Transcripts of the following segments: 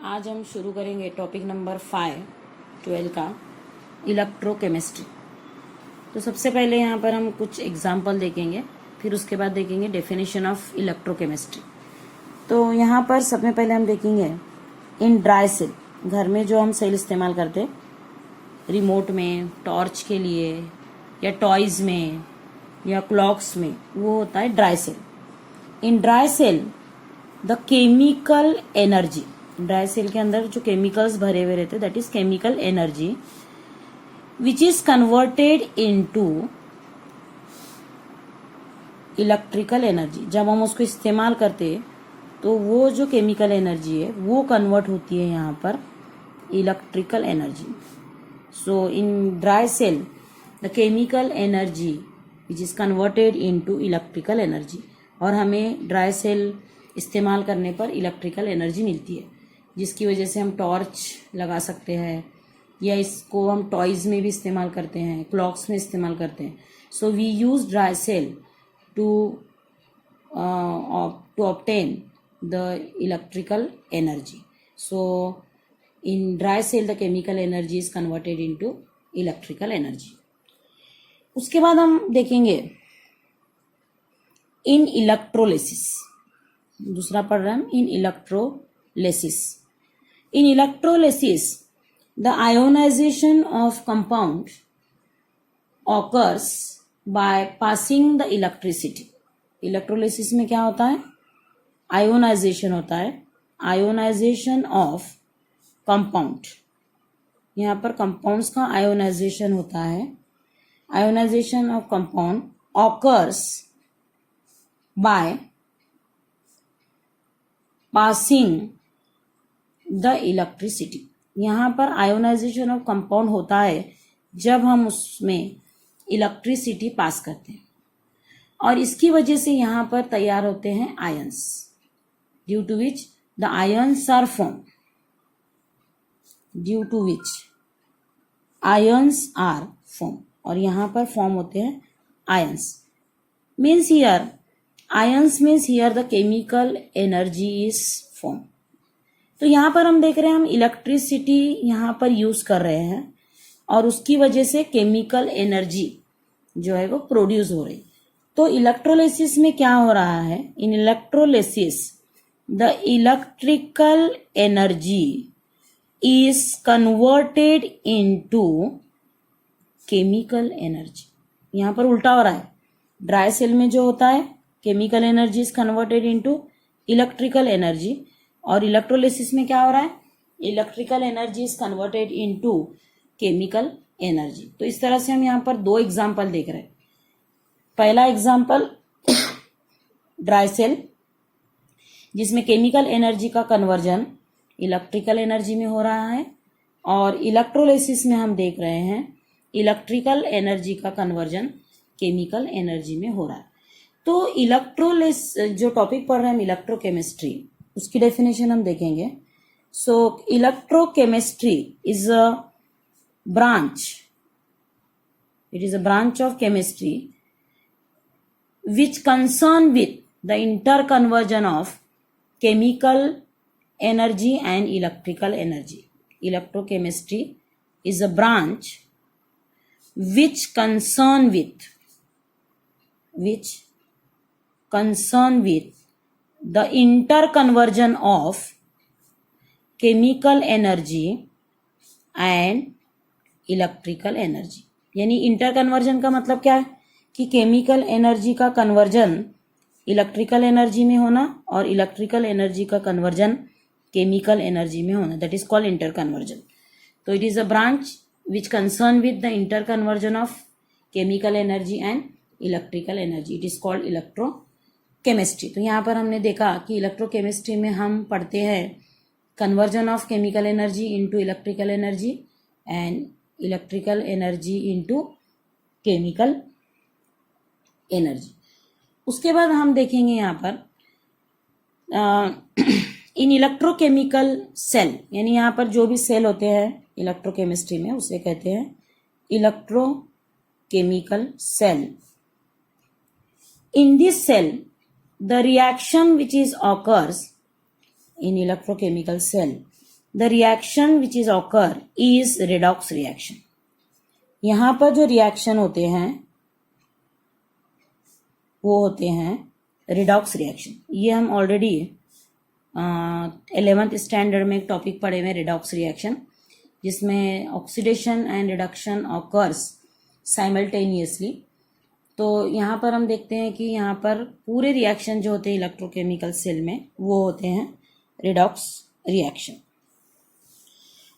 आज हम शुरू करेंगे टॉपिक नंबर 5 12 का इलेक्ट्रोकेमिस्ट्री। तो सबसे पहले यहाँ पर हम कुछ एग्जाम्पल देखेंगे, फिर उसके बाद देखेंगे डेफिनेशन ऑफ इलेक्ट्रोकेमिस्ट्री। तो यहाँ पर सबसे पहले हम देखेंगे इन ड्राई सेल, घर में जो हम सेल इस्तेमाल करते रिमोट में, टॉर्च के लिए या टॉयज में या क्लॉक्स में, वो होता है dry cell. In dry cell the chemical energy, dry cell के अंदर जो केमिकल्स भरे हुए रहते that is chemical energy which is converted into electrical energy. जब हम उसको इस्तेमाल करते तो वो जो केमिकल एनर्जी है वो कन्वर्ट होती है यहाँ पर electrical energy. So in dry cell the chemical energy which is converted into electrical energy, और हमें ड्राई सेल इस्तेमाल करने पर इलेक्ट्रिकल एनर्जी मिलती है, जिसकी वजह से हम टॉर्च लगा सकते हैं या इसको हम टॉयज में भी इस्तेमाल करते हैं, क्लॉक्स में इस्तेमाल करते हैं। So we use dry cell to obtain the electrical energy. So in dry cell the chemical energy is converted into electrical energy. उसके बाद हम देखेंगे इन इलेक्ट्रोलिसिस, दूसरा पढ़ रहे हैं इन electrolysis. In electrolysis, the ionization of compound occurs by passing the electricity. Electrolysis में क्या होता है? Ionization होता है, ionization of compound। यहाँ पर compounds का ionization होता है। Ionization of compound occurs by passing the electricity. यहाँ पर आयोनाइजेशन ऑफ कंपाउंड होता है जब हम उसमें इलेक्ट्रिसिटी पास करते हैं, और इसकी वजह से यहाँ पर तैयार होते हैं ions, due to which the ions are form, due to which ions are form, और यहाँ पर फॉर्म होते हैं ions. Means here ions means here the chemical energy is form. तो यहाँ पर हम देख रहे हैं हम इलेक्ट्रिसिटी यहाँ पर यूज कर रहे हैं, और उसकी वजह से केमिकल एनर्जी जो है वो प्रोड्यूस हो रही। तो इलेक्ट्रोलिसिस में क्या हो रहा है? In electrolysis the electrical energy is converted into chemical energy. यहाँ पर उल्टा हो रहा है। ड्राई सेल में जो होता है chemical energy is converted into electrical energy, और इलेक्ट्रोलिसिस में क्या हो रहा है? Electrical energy is converted into chemical energy. तो इस तरह से हम यहाँ पर दो एग्जाम्पल देख रहे हैं। पहला एग्जाम्पल ड्राई सेल, जिसमें केमिकल एनर्जी का कन्वर्जन इलेक्ट्रिकल एनर्जी में हो रहा है, और इलेक्ट्रोलिसिस में हम देख रहे हैं इलेक्ट्रिकल एनर्जी का कन्वर्जन केमिकल एनर्जी में हो रहा है। तो इलेक्ट्रोलिस जो टॉपिक पढ़ रहे हैं हम इलेक्ट्रोकेमिस्ट्री, उसकी डेफिनेशन हम देखेंगे। So electrochemistry is a branch, it is a branch of chemistry which concern with the interconversion of chemical energy and electrical energy. Electrochemistry is a branch which concern with the interconversion of chemical energy and electrical energy। यानी interconversion का मतलब क्या है कि chemical energy का conversion electrical energy में होना और इलेक्ट्रिकल एनर्जी का कन्वर्जन केमिकल एनर्जी में होना, दैट इज कॉल्ड इंटरकन्वर्जन। तो it is a branch which concern with the interconversion of chemical energy and electrical energy, it is called electro chemistry. तो यहाँ पर हमने देखा कि इलेक्ट्रोकेमिस्ट्री में हम पढ़ते हैं conversion of chemical energy into electrical energy and electrical energy into chemical energy. उसके बाद हम देखेंगे यहाँ पर इन इलेक्ट्रोकेमिकल सेल, यानी यहाँ पर जो भी सेल होते हैं इलेक्ट्रोकेमिस्ट्री में उसे कहते हैं electrochemical cell. In this cell the reaction which is occurs in electrochemical cell the reaction which is occur is redox reaction. यहां पर जो रिएक्शन होते हैं वो होते हैं रिडॉक्स रिएक्शन। ये हम ऑलरेडी 11th स्टैंडर्ड में एक टॉपिक पढ़े हुए रिडॉक्स रिएक्शन, जिसमें oxidation and reduction occurs simultaneously. तो यहाँ पर हम देखते हैं कि यहाँ पर पूरे रिएक्शन जो होते हैं इलेक्ट्रोकेमिकल सेल में वो होते हैं रिडॉक्स रिएक्शन।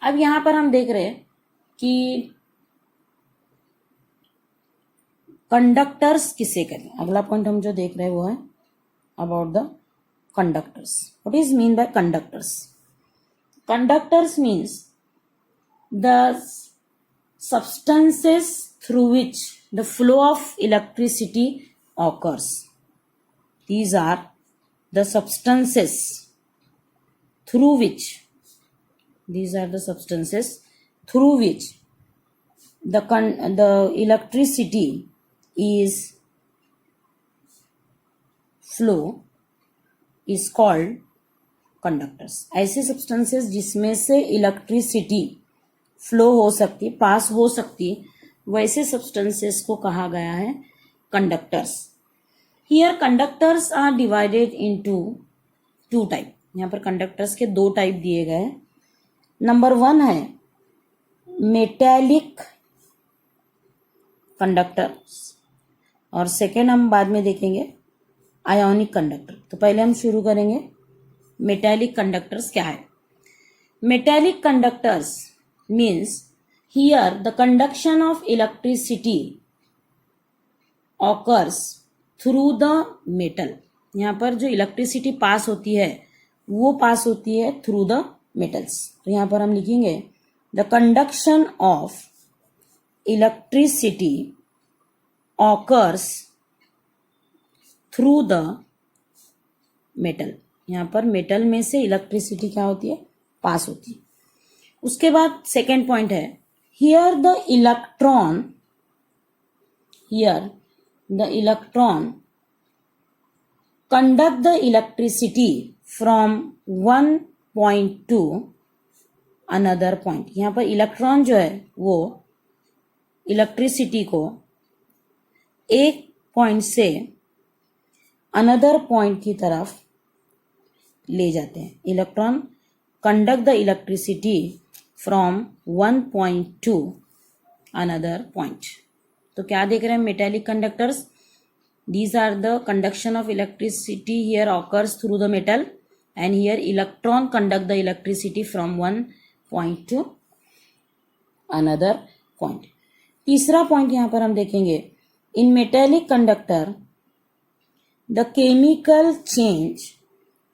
अब यहाँ पर हम देख रहे हैं कि कंडक्टर्स किसे करें। अगला पॉइंट हम जो देख रहे हैं वो है about the conductors. What is mean by conductors? Conductors means the substances through which the flow of electricity occurs. These are the substances through which the electricity is flow is called conductors. ऐसे substances जिसमें से electricity flow हो सकती, पास हो सकती, वैसे substances को कहा गया है conductors. Here conductors are divided into two type. यहाँ पर कंडक्टर्स के दो टाइप दिए गए हैं। नंबर 1 है मेटेलिक कंडक्टर्स और सेकेंड हम बाद में देखेंगे आयोनिक कंडक्टर। तो पहले हम शुरू करेंगे मेटेलिक कंडक्टर्स क्या है। Metallic conductors means here the conduction of electricity occurs through the metal. यहाँ पर जो इलेक्ट्रिसिटी पास होती है वो पास होती है थ्रू द मेटल्स। तो यहाँ पर हम लिखेंगे the conduction of electricity occurs through the metal. यहाँ पर मेटल में से इलेक्ट्रिसिटी क्या होती है, पास होती है। उसके बाद सेकेंड पॉइंट है here the electron conduct the electricity from one point to another point. यहाँ पर इलेक्ट्रॉन जो है वो इलेक्ट्रिसिटी को एक पॉइंट से अनदर पॉइंट की तरफ ले जाते हैं। Electron conduct the electricity from one point to another point. तो क्या देख रहे हैं metallic conductors, these are the conduction of electricity here occurs through the metal and here electron conduct the electricity from one point to another point. तीसरा point यहाँ पर हम देखेंगे in metallic conductor the chemical change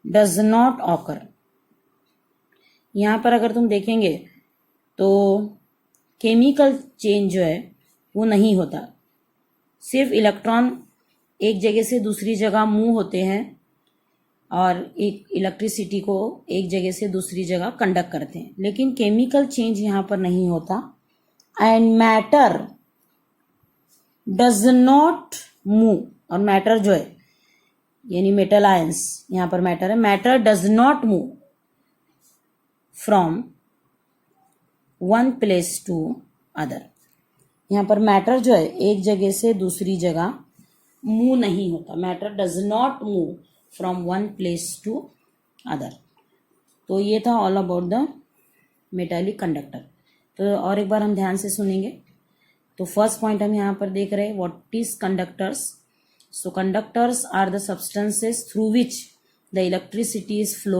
does not occur। यहाँ पर अगर तुम देखेंगे तो केमिकल चेंज जो है वो नहीं होता, सिर्फ इलेक्ट्रॉन एक जगह से दूसरी जगह मूव होते हैं और एक इलेक्ट्रिसिटी को एक जगह से दूसरी जगह कंडक्ट करते हैं, लेकिन केमिकल चेंज यहाँ पर नहीं होता। And matter does not move, और मैटर जो है यानी मेटल आयंस, यहाँ पर मैटर है, matter does not move from one place to other. यहाँ पर मैटर जो है एक जगह से दूसरी जगह मूव नहीं होता, matter does not move from one place to other. तो ये था all about the metallic conductor. तो और एक बार हम ध्यान से सुनेंगे। तो फर्स्ट पॉइंट हम यहाँ पर देख रहे हैं what is conductors. So conductors are the substances through which the electricity is flow,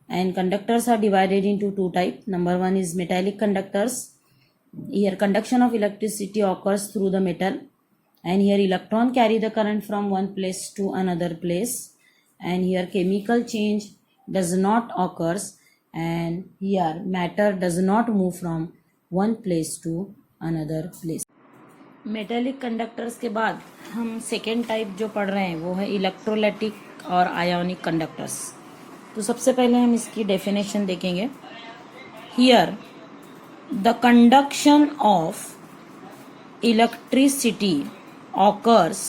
and conductors are divided into two types. Number 1 is metallic conductors. Here conduction of electricity occurs through the metal, and here electron carry the current from one place to another place, and here chemical change does not occurs, and here matter does not move from one place to another place. Metallic conductors के बाद हम second type जो पढ़ रहे हैं वो है electrolytic और आयोनिक कंडक्टर्स। तो सबसे पहले हम इसकी डेफिनेशन देखेंगे। Here the conduction of electricity occurs,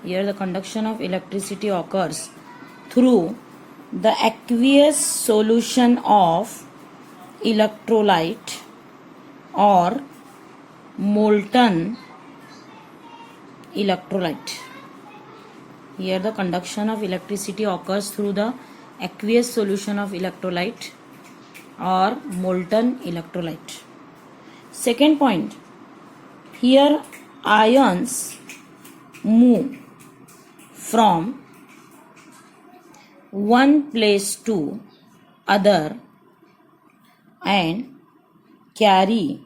here the conduction of electricity occurs through the aqueous solution of electrolyte और molten electrolyte. Here the conduction of electricity occurs through the aqueous solution of electrolyte or molten electrolyte. Second point, here ions move from one place to other and carry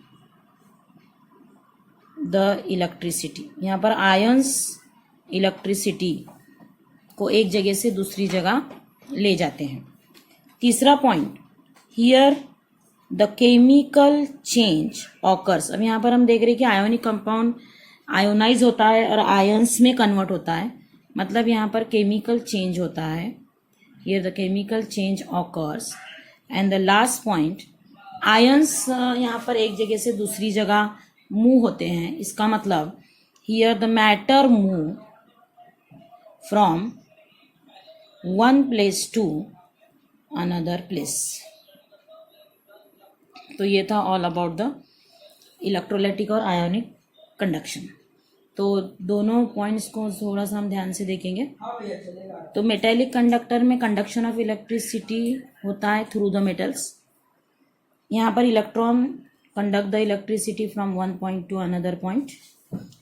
the electricity. यहाँ पर ions electricity को एक जगह से दूसरी जगह ले जाते हैं. तीसरा point, here the chemical change occurs. अब यहाँ पर हम देख रहे हैं कि आयोनिक कंपाउंड आयोनाइज होता है और आयंस में कन्वर्ट होता है, मतलब यहाँ पर केमिकल चेंज होता है. Here the chemical change occurs. And the last point, ions यहाँ पर एक जगह से दूसरी जगह मूव होते हैं. इसका मतलब here the matter move from one place to another place. तो ये था ऑल अबाउट द इलेक्ट्रोलाइटिक और आयोनिक कंडक्शन. तो दोनों पॉइंट्स को थोड़ा सा हम ध्यान से देखेंगे. तो मेटेलिक कंडक्टर में कंडक्शन ऑफ इलेक्ट्रिसिटी होता है थ्रू द मेटल्स. यहाँ पर electron conduct the electricity from one point to another point.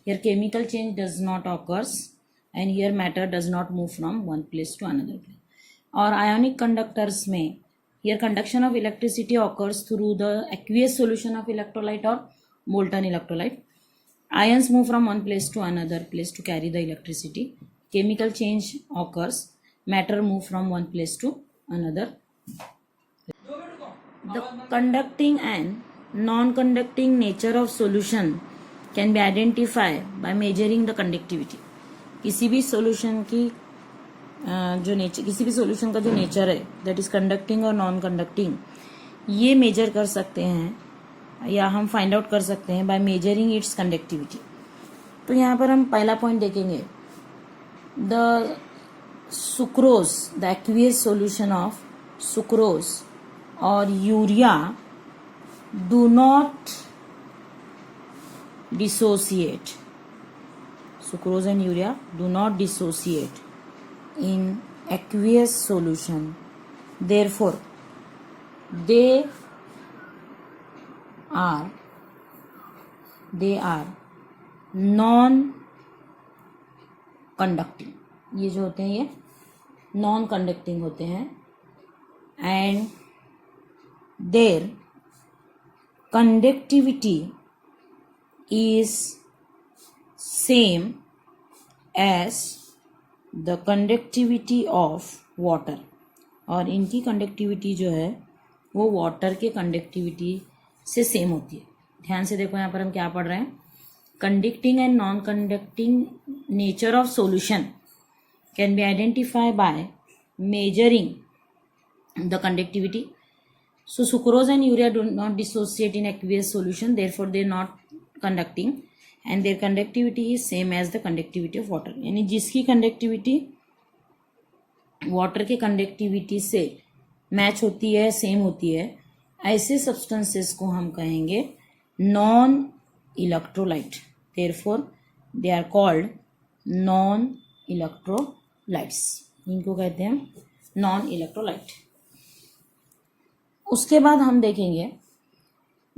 Here chemical change does not occurs and here matter does not move from one place to another place. और ionic conductors में here conduction of electricity occurs through the aqueous solution of electrolyte or molten electrolyte. Ions move from one place to another place to carry the electricity. Chemical change occurs. Matter move from one place to another. The conducting and non-conducting nature of solution can be identified by measuring the conductivity. किसी भी solution की जो nature, किसी भी solution का जो nature है, that is conducting और नॉन कंडक्टिंग, ये मेजर कर सकते हैं या हम फाइंड आउट कर सकते हैं बाय मेजरिंग इट्स कंडक्टिविटी. तो यहाँ पर हम पहला पॉइंट देखेंगे, the sucrose, the aqueous solution of sucrose और urea do not dissociate. Sucrose and urea do not dissociate in aqueous solution. Therefore, they are non-conducting. ये जो होते हैं ये non-conducting होते हैं and their conductivity is same as the conductivity of water. और इनकी कंडक्टिविटी जो है वो वाटर के कंडक्टिविटी से सेम होती है. ध्यान से देखो, यहाँ पर हम क्या पढ़ रहे हैं, conducting and non conducting nature of solution can be identify by measuring the conductivity. So sucrose and urea do not dissociate in aqueous solution, therefore they are not conducting and their conductivity is same as the conductivity of water. यानी जिसकी conductivity water के conductivity से match होती है, same होती है, ऐसे substances को हम कहेंगे non electrolyte. Therefore they are called non electrolytes. इनको कहते हैं नॉन इलेक्ट्रोलाइट. उसके बाद हम देखेंगे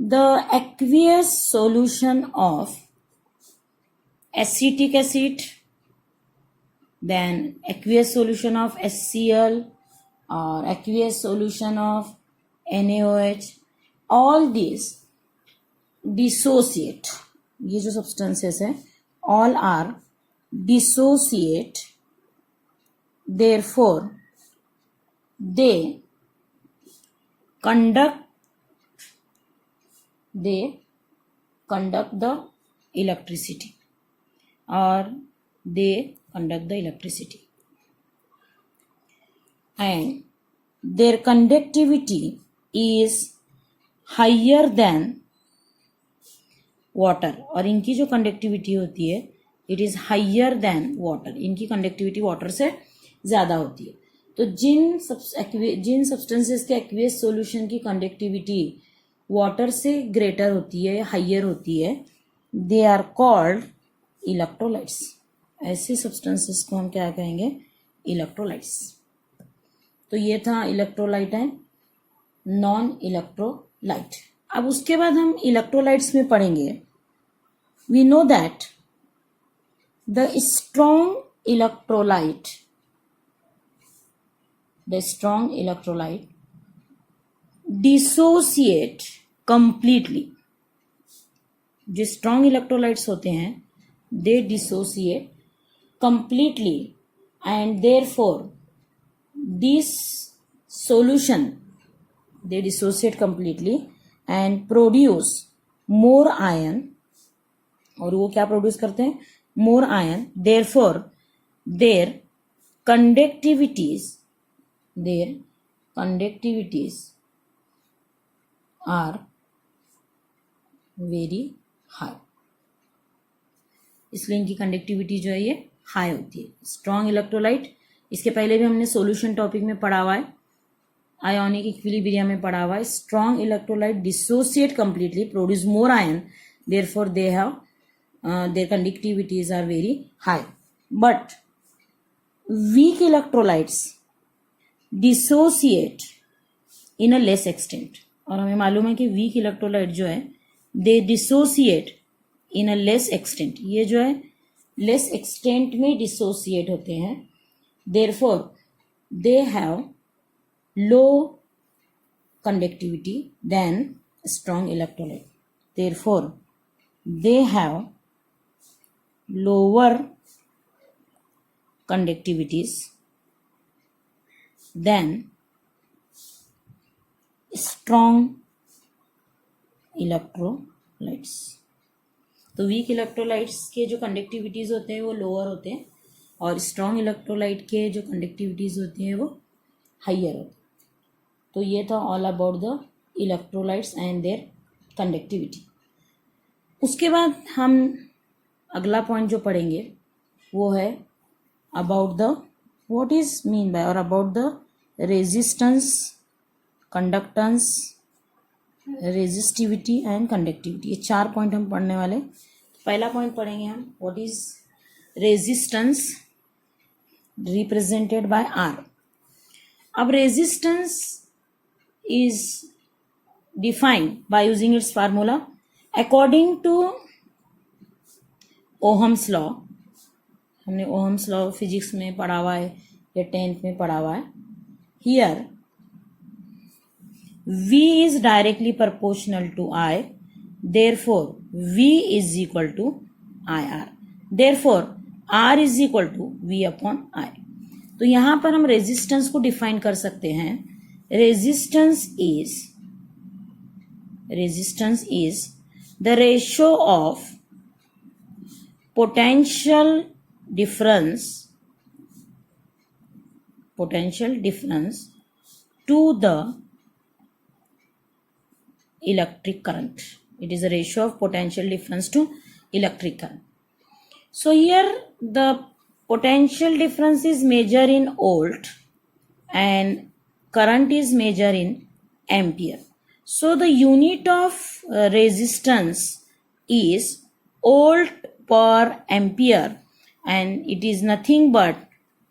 the aqueous solution of acetic acid, then aqueous solution of HCl और aqueous solution of NaOH. All this dissociate. ये जो सब्सटेंसेस है all are dissociate. Therefore they conduct the electricity or they conduct the electricity and their conductivity is higher than water. और इनकी जो conductivity होती है it is higher than water. इनकी conductivity water से ज्यादा होती है. तो जिन सब्सटेंसेस के एक्वियस सॉल्यूशन की कंडक्टिविटी वाटर से ग्रेटर होती है, हाइयर होती है, दे आर कॉल्ड इलेक्ट्रोलाइट्स। ऐसे सब्सटेंसेस को हम क्या कहेंगे? इलेक्ट्रोलाइट्स। तो ये था इलेक्ट्रोलाइट एंड नॉन इलेक्ट्रोलाइट। अब उसके बाद हम इलेक्ट्रोलाइट्स में पढ़ेंगे, we know that the strong electrolyte dissociate completely. जो स्ट्रॉन्ग इलेक्ट्रोलाइट्स होते हैं they dissociate completely and therefore this solution they dissociate completely and produce more ion। और वो क्या प्रोड्यूस करते हैं? more ion। therefore their conductivities are very high। इसलिए इनकी कंडक्टिविटी जो है ये हाई होती है। स्ट्रॉन्ग इलेक्ट्रोलाइट, इसके पहले भी हमने सॉल्यूशन टॉपिक में पढ़ा हुआ है, आयोनिक इक्विलिब्रियम में पढ़ा हुआ है। Strong electrolyte dissociate completely, produce more ion, therefore they have their conductivities are very high. But weak electrolytes dissociate in a less extent. और हमें मालूम है कि वीक इलेक्ट्रोलाइट जो है they dissociate in a less extent. ये जो है लेस एक्सटेंट में डिसोसिएट होते हैं। Therefore they have low conductivity than strong electrolyte. Therefore they have lower conductivities than strong electrolytes. तो वीक इलेक्ट्रोलाइट्स के जो कंडक्टिविटीज़ होते हैं वो लोअर होते हैं और स्ट्रॉन्ग इलेक्ट्रोलाइट के जो कंडक्टिविटीज़ होती हैं वो हाइयर होते हैं। तो ये था all about the electrolytes and their conductivity. उसके बाद हम अगला पॉइंट जो पढ़ेंगे वो है about the what is mean by और about the resistance, conductance, resistivity and conductivity. ये 4 पॉइंट हम पढ़ने वाले। पहला पॉइंट पढ़ेंगे हम what is resistance represented by R. अब resistance is defined by using its formula according to Ohm's law. हमने ओहम्स लॉ फिजिक्स में पढ़ा हुआ है या 10th में पढ़ा हुआ है। Here V is directly proportional to I, therefore V is equal to IR, therefore R is equal to V upon I। तो यहाँ पर हम रेजिस्टेंस को डिफाइन कर सकते हैं। Resistance is the ratio of potential difference to the electric current. It is a ratio of potential difference to electric current. So here the potential difference is measured in volt and current is measured in ampere. So the unit of resistance is volt per ampere and it is nothing but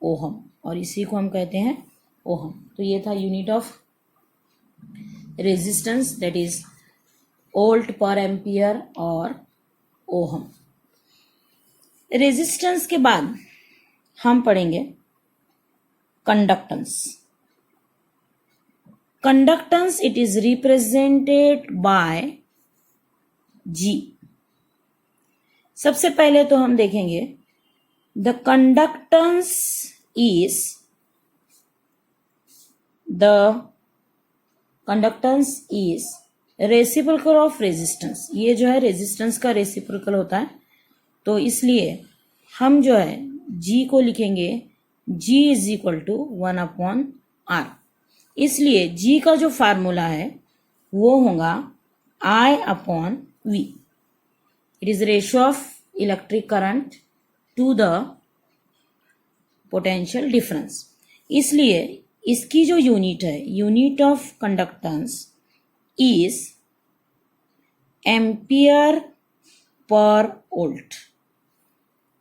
ohm और इसी को हम कहते हैं ohm. तो ये था unit of resistance, that is volt per ampere और ओहम। रेजिस्टेंस के बाद हम पढ़ेंगे conductance. Conductance it is represented by G. सबसे पहले तो हम देखेंगे the conductance is reciprocal of resistance. ये जो है रेजिस्टेंस का रेसिप्रोकल होता है, तो इसलिए हम जो है जी को लिखेंगे G is equal to 1/R। इसलिए G का जो फार्मूला है वो होगा I/V। It is ratio of electric current to the potential difference. इसलिए इसकी जो यूनिट है, unit of conductance is ampere per volt,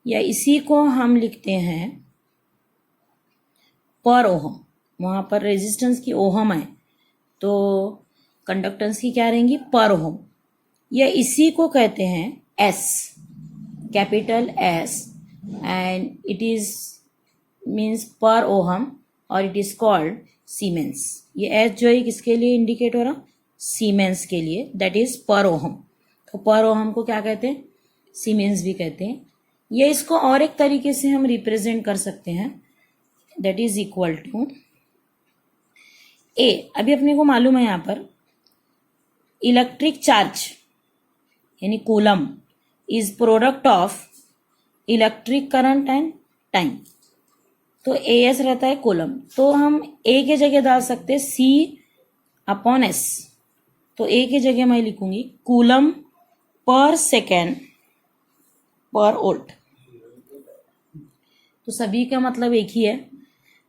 या इसी को हम लिखते हैं पर ओहम। वहां पर रेजिस्टेंस की ओहम है तो कंडक्टेंस की क्या रहेंगी, पर ओहम, या इसी को कहते हैं S, capital S, and it is means पर ओहम और इट इज कॉल्ड सीमेंस। ये एस जो है किसके लिए इंडिकेट हो रहा, सीमेंस के लिए, दैट इज पर ओहम। तो पर ओहम को क्या कहते हैं, सीमेंस भी कहते हैं। ये इसको और एक तरीके से हम रिप्रेजेंट कर सकते हैं, दैट इज इक्वल टू ए। अभी अपने को मालूम है यहां पर इलेक्ट्रिक चार्ज यानी coulomb is product of electric current and time, तो ए एस रहता है कूलम, तो हम ए के जगह डाल सकते हैं सी अपॉन एस। तो ए के जगह मैं लिखूंगी कूलम पर सेकेंड पर वोल्ट। तो सभी का मतलब एक ही है,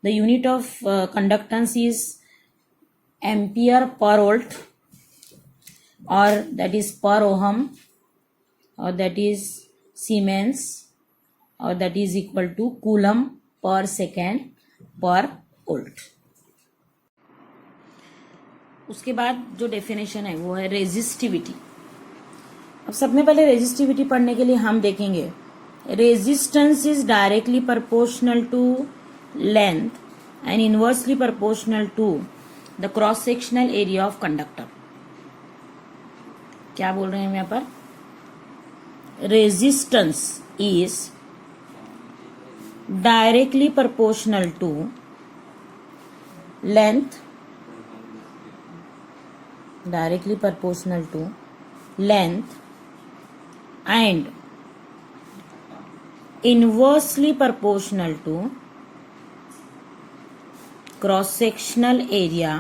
the unit of conductance is ampere per volt, और दैट इज पर ओहम, और दैट इज सीमेंस, और that is equal to coulomb per second पर वोल्ट। उसके बाद जो डेफिनेशन है वो है रेजिस्टिविटी। अब सब में पहले रेजिस्टिविटी पढ़ने के लिए हम देखेंगे resistance is directly proportional to length and inversely proportional to the cross sectional area of conductor. क्या बोल रहे हैं हम यहां पर, resistance is directly proportional to length, directly proportional to length and inversely proportional to cross sectional area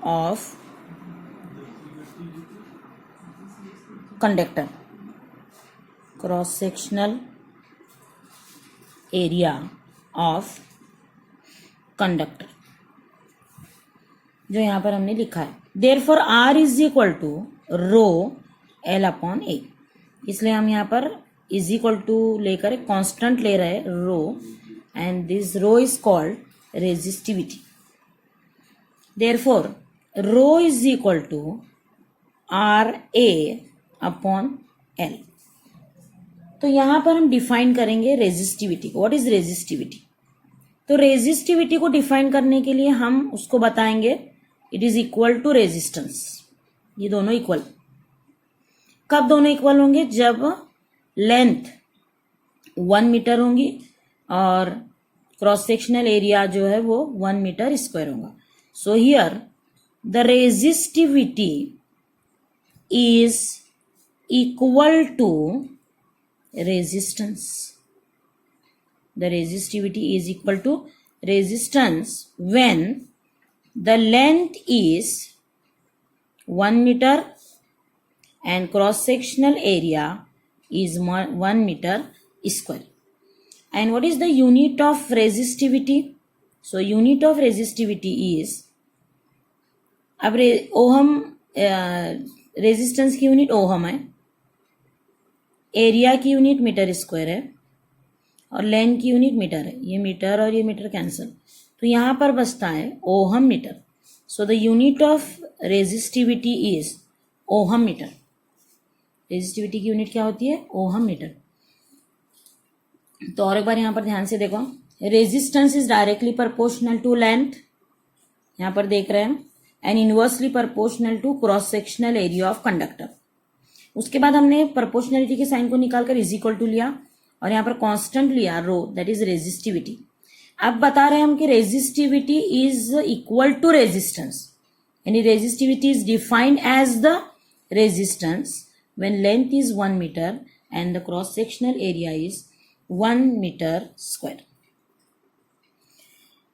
of conductor, cross sectional area of conductor जो यहां पर हमने लिखा है। Therefore R is equal to rho L upon A, इसलिए हम यहाँ पर इज इक्वल टू लेकर कांस्टेंट ले रहे हैं rho, and this rho is called resistivity. Therefore rho is equal to R A upon L. तो यहां पर हम डिफाइन करेंगे रेजिस्टिविटी को। What is resistivity? तो रेजिस्टिविटी को डिफाइन करने के लिए हम उसको बताएंगे it is equal to resistance. ये दोनों इक्वल, कब दोनों इक्वल होंगे? जब लेंथ 1 मीटर होंगी और क्रॉस सेक्शनल एरिया जो है वो 1 मीटर स्क्वायर होगा। So here the resistivity is equal to resistance. The resistivity is equal to resistance when the length is 1 meter and cross sectional area is 1 meter square. And what is the unit of resistivity? So unit of resistivity is, अब ohm, resistance की unit ohm है, area की unit metre square है, और length की unit metre है। ये metre और ये मीटर कैंसिल, तो यहां पर बचता है ohm metre. So the unit of resistivity is ohm metre. Resistivity की यूनिट क्या होती है? Ohm metre. तो और एक बार यहां पर ध्यान से देखो, resistance is directly proportional to length, यहां पर देख रहे हैं, and inversely proportional to cross sectional area of conductor. उसके बाद हमने प्रोपोर्शनलिटी के साइन को निकालकर इज इक्वल टू लिया और यहां पर कांस्टेंट लिया रो, दैट इज रेजिस्टिविटी। अब बता रहे हैं हम कि resistivity is equal to resistance, यानी resistivity is defined as the resistance when length is 1 metre and the cross sectional area is 1 metre square.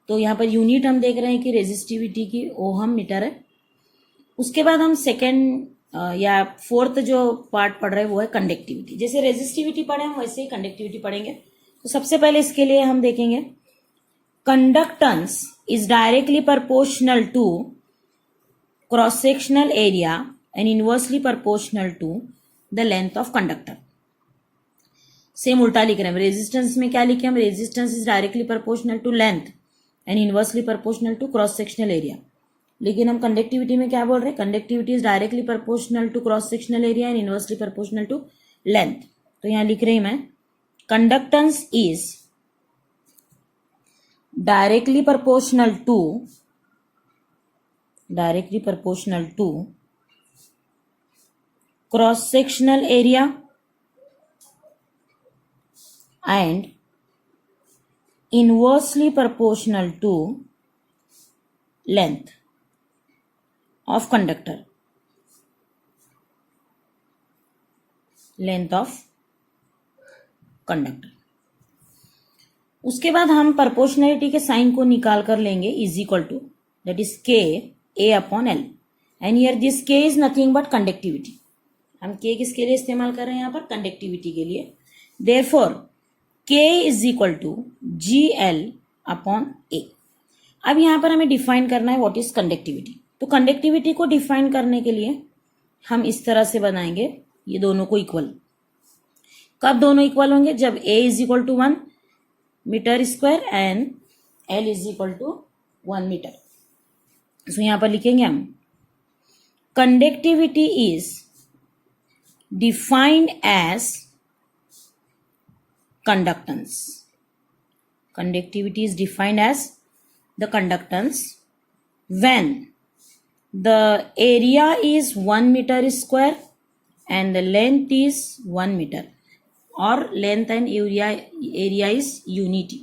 तो यहां पर यूनिट हम देख रहे हैं कि रेजिस्टिविटी की ओहम मीटर है। उसके बाद हम सेकेंड या फोर्थ जो पार्ट पढ़ रहे हैं वो है कंडक्टिविटी। जैसे रेजिस्टिविटी पढ़े हम वैसे ही कंडक्टिविटी पढ़ेंगे। तो सबसे पहले इसके लिए हम देखेंगे conductance is directly proportional to cross sectional area and inversely proportional to the length of conductor. Same उल्टा लिख रहे हैं. रेजिस्टेंस में क्या लिखे हम? Resistance is directly proportional to length and inversely proportional to cross sectional area. लेकिन हम कंडक्टिविटी में क्या बोल रहे हैं? Conductivity is directly proportional to cross sectional area and inversely proportional to length. तो यहां लिख रही मैं, conductance is directly proportional to cross sectional area and inversely proportional to length of conductor. उसके बाद हम प्रोपोर्शनलिटी के साइन को निकाल कर लेंगे. Is equal to that is K A upon L. And here this K is nothing but conductivity. हम के किसके लिए इस्तेमाल कर रहे हैं यहाँ पर? कंडक्टिविटी के लिए. Therefore K is equal to G L upon A. अब यहां पर हमें डिफाइन करना है व्हाट इज कंडक्टिविटी. तो कंडक्टिविटी को डिफाइन करने के लिए हम इस तरह से बनाएंगे ये दोनों को इक्वल. कब दोनों इक्वल होंगे? जब A is equal to 1 metre square and L is equal to 1 metre. So यहां पर लिखेंगे हम, conductivity is defined as conductance. Conductivity is defined as the conductance when the area is 1 meter square and the length is 1 meter, or length and area is unity.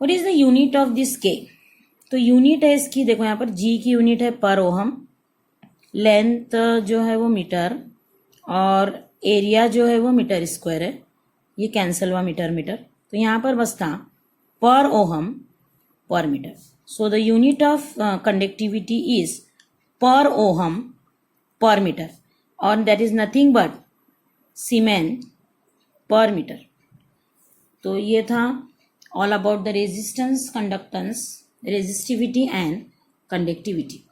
What is the unit of this K? तो unit है इसकी, देखो यहाँ पर G की unit है पर ohm, length जो है वो मीटर, और एरिया जो है वो मीटर स्क्वायर है. ये कैंसल हुआ मीटर. तो यहां पर बसता per ohm per metre. So the unit of conductivity is per ohm per metre, और that is nothing but siemens per metre. तो ये था all about the resistance, conductance, resistivity and conductivity.